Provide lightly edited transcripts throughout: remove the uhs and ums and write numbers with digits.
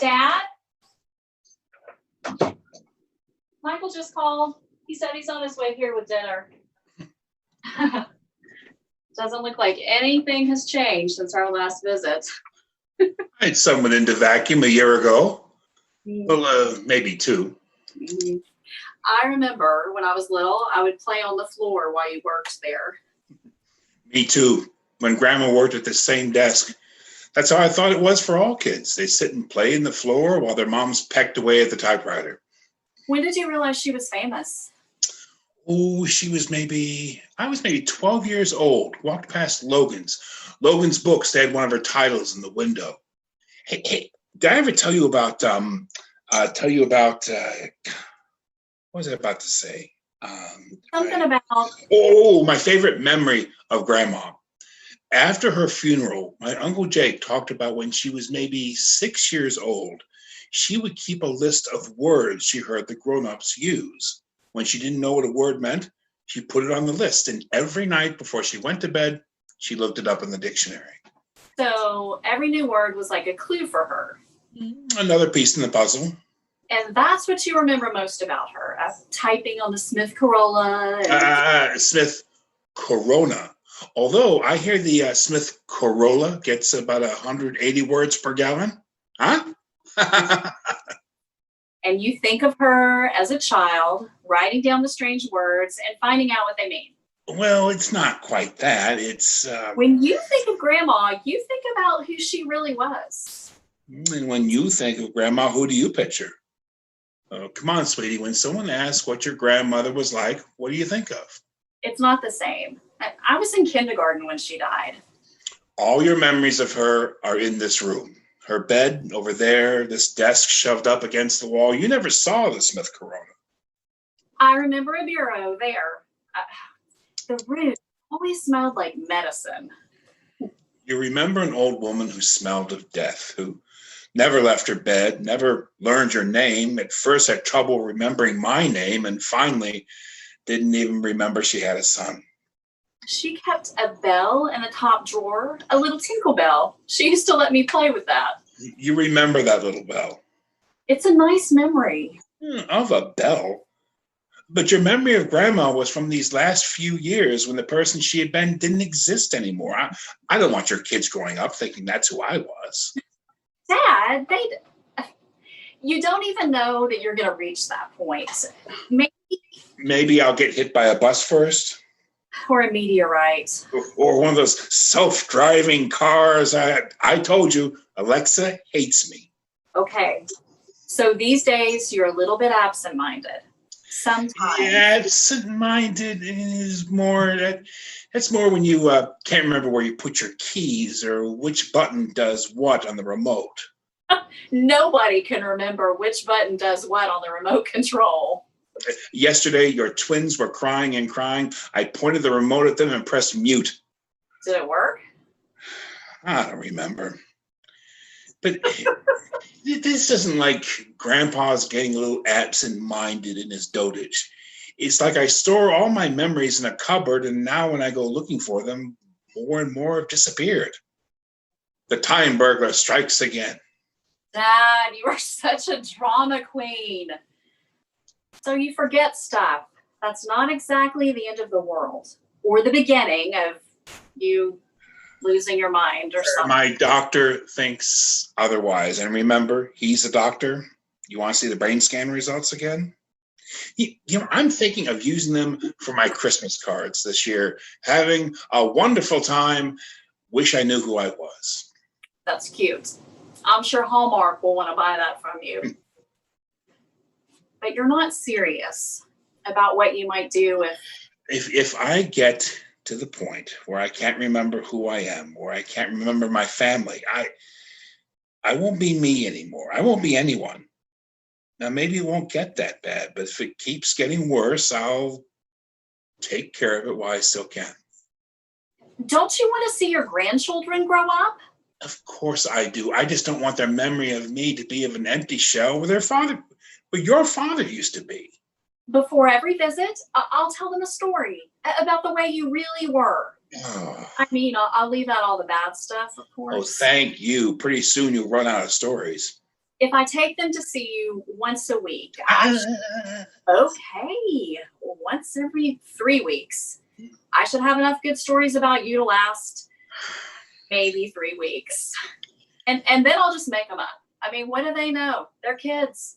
Dad? Michael just called. He said he's on his way here with dinner. Doesn't look like anything has changed since our last visit. I had someone in to vacuum a year ago. Well, maybe two. I remember when I was little, I would play on the floor while you worked there. Me too. When Grandma worked at the same desk. That's how I thought it was for all kids. They sit and play in the floor while their moms pecked away at the typewriter. When did you realize she was famous? Oh, I was maybe 12 years old. Walked past Logan's books. They had one of her titles in the window. Hey, did I ever tell you about, what was I about to say? Something about... Oh, my favorite memory of Grandma. After her funeral, my Uncle Jake talked about when she was maybe 6 years old, she would keep a list of words she heard the grown-ups use. When she didn't know what a word meant, she put it on the list, and every night before she went to bed, she looked it up in the dictionary. So every new word was like a clue for her. Another piece in the puzzle. And that's what you remember most about her, typing on the Smith Corolla. Smith Corona. Although I hear the Smith Corolla gets about 180 words per gallon. Huh? And you think of her as a child, writing down the strange words and finding out what they mean. Well, it's not quite that. It's... When you think of Grandma, you think about who she really was. And when you think of Grandma, who do you picture? Oh, come on, sweetie. When someone asks what your grandmother was like, what do you think of? It's not the same. I was in kindergarten when she died. All your memories of her are in this room. Her bed over there, this desk shoved up against the wall. You never saw the Smith Corona. I remember a bureau there. The room always smelled like medicine. You remember an old woman who smelled of death, who never left her bed, never learned your name, at first had trouble remembering my name, and finally didn't even remember she had a son. She kept a bell in the top drawer, a little tinkle bell. She used to let me play with that. You remember that little bell? It's a nice memory. Of a bell? But your memory of Grandma was from these last few years when the person she had been didn't exist anymore. I don't want your kids growing up thinking that's who I was. Dad, you don't even know that you're going to reach that point. Maybe I'll get hit by a bus first. Or a meteorite. Or one of those self-driving cars. I told you, Alexa hates me. Okay. So these days, you're a little bit absent-minded. Sometimes. Yeah, absent-minded is more, that's more when you can't remember where you put your keys or which button does what on the remote. Nobody can remember which button does what on the remote control. Yesterday, your twins were crying and crying. I pointed the remote at them and pressed mute. Did it work? I don't remember. But this isn't like Grandpa's getting a little absent-minded in his dotage. It's like I store all my memories in a cupboard, and now when I go looking for them, more and more have disappeared. The time burglar strikes again. Dad, you are such a drama queen. So you forget stuff. That's not exactly the end of the world or the beginning of you losing your mind or something. My doctor thinks otherwise. And remember, he's a doctor. You want to see the brain scan results again? I'm thinking of using them for my Christmas cards this year. Having a wonderful time. Wish I knew who I was. That's cute. I'm sure Hallmark will want to buy that from you. But you're not serious about what you might do if I get to the point where I can't remember who I am, or I can't remember my family, I won't be me anymore. I won't be anyone. Now, maybe it won't get that bad, but if it keeps getting worse, I'll take care of it while I still can. Don't you want to see your grandchildren grow up? Of course I do. I just don't want their memory of me to be of an empty shell where their father, where your father used to be. Before every visit, I'll tell them a story about the way you really were. Oh. I mean, I'll leave out all the bad stuff, of course. Oh, thank you. Pretty soon you'll run out of stories. If I take them to see you once a week, okay, once every 3 weeks, I should have enough good stories about you to last maybe 3 weeks. And then I'll just make them up. I mean, what do they know? They're kids.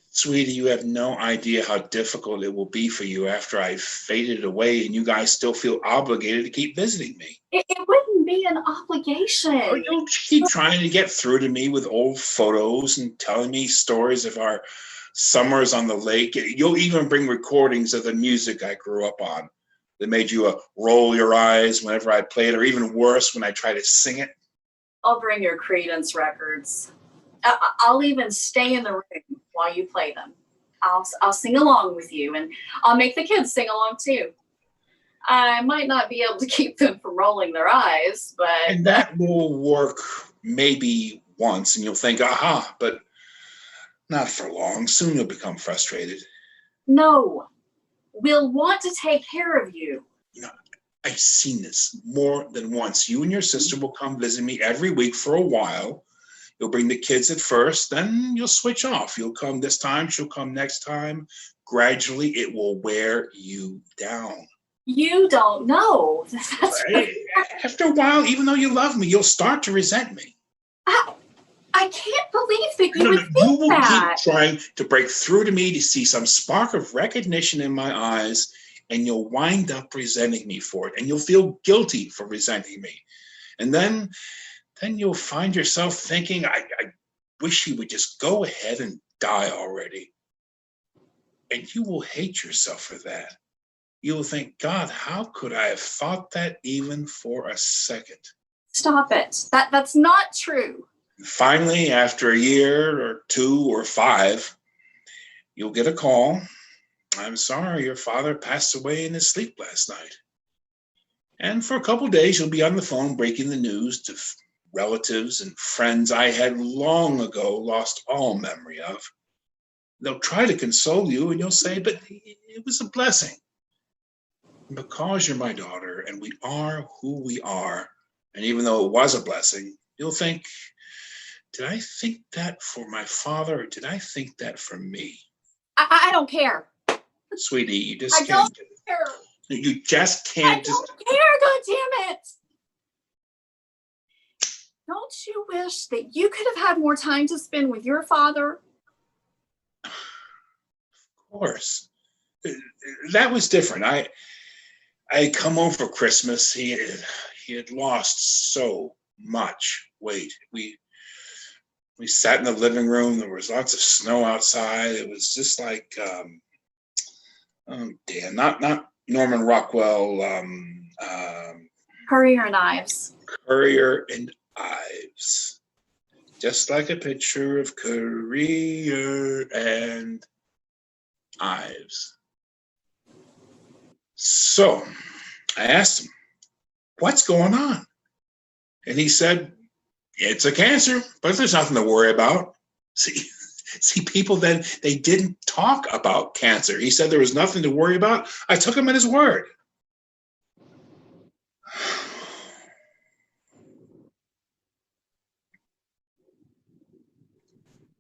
Sweetie, you have no idea how difficult it will be for you after I've faded away and you guys still feel obligated to keep visiting me. It wouldn't be an obligation. Oh, you'll keep trying to get through to me with old photos and telling me stories of our summers on the lake. You'll even bring recordings of the music I grew up on that made you roll your eyes whenever I played, or even worse, when I try to sing it. I'll bring your Credence records. I'll even stay in the room while you play them. I'll sing along with you, and I'll make the kids sing along too. I might not be able to keep them from rolling their eyes, but... And that will work maybe once, and you'll think, aha, but not for long. Soon you'll become frustrated. No, we'll want to take care of you. You know, I've seen this more than once. You and your sister will come visit me every week for a while. You'll bring the kids at first, then you'll switch off. You'll come this time, she'll come next time. Gradually, it will wear you down. You don't know. After a while, even though you love me, you'll start to resent me. I can't believe that you would think you will that. keep trying to break through to me to see some spark of recognition in my eyes, and you'll wind up resenting me for it, and you'll feel guilty for resenting me. And then you'll find yourself thinking, I wish he would just go ahead and die already. And you will hate yourself for that. You will think, God, how could I have thought that even for a second? Stop it. That's not true. Finally, after a year or 2 or 5, you'll get a call. I'm sorry, your father passed away in his sleep last night. And for a couple of days, you'll be on the phone breaking the news to relatives and friends I had long ago lost all memory of. They'll try to console you, and you'll say, but it was a blessing. Because you're my daughter, and we are who we are, and even though it was a blessing, you'll think, did I think that for my father, or did I think that for me? I don't care. Sweetie, you just I can't. don't care. You just can't. I don't care, God damn it. Don't you wish that you could have had more time to spend with your father? Of course. That was different. I had come home for Christmas. He had lost so much weight. We sat in the living room. There was lots of snow outside. It was just like, not Norman Rockwell. Currier and Ives. Currier and Ives. Just like a picture of Currier and Ives. So I asked him, what's going on? And he said, it's a cancer, but there's nothing to worry about. See, people then, they didn't talk about cancer. He said there was nothing to worry about. I took him at his word.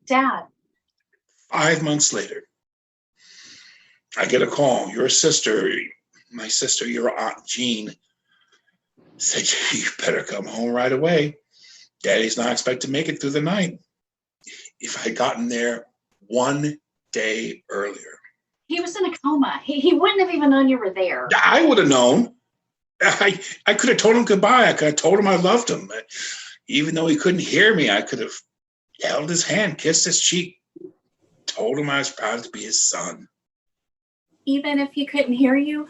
Dad. 5 months later, I get a call. Your sister, my sister, your Aunt Jean, said, you better come home right away. Daddy's not expected to make it through the night. If I'd gotten there 1 day earlier. He was in a coma. He wouldn't have even known you were there. I would have known. I could have told him goodbye. I could have told him I loved him. Even though he couldn't hear me, I could have held his hand, kissed his cheek, told him I was proud to be his son. Even if he couldn't hear you?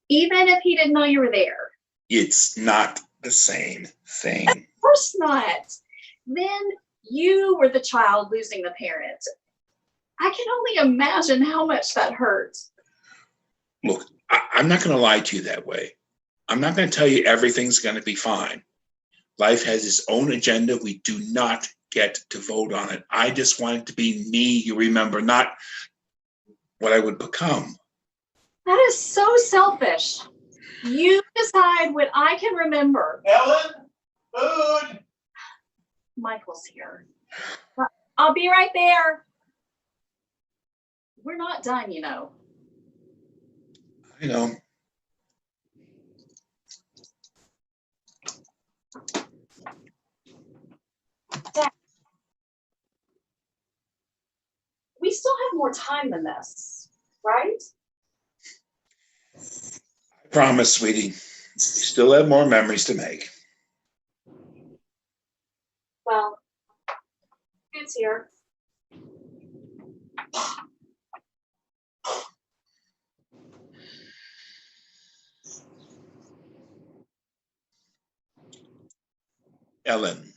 Even if he didn't know you were there? It's not the same thing. Of course not. Then you were the child losing the parent. I can only imagine how much that hurt. Look, I'm not going to lie to you that way. I'm not going to tell you everything's going to be fine. Life has its own agenda. We do not get to vote on it. I just want it to be me, you remember, not what I would become. That is so selfish. You decide what I can remember. Ellen, food. Michael's here. I'll be right there. We're not done, you know. I know. Dad, we still have more time than this, right? I promise, sweetie. We still have more memories to make. Well, it's here. Ellen.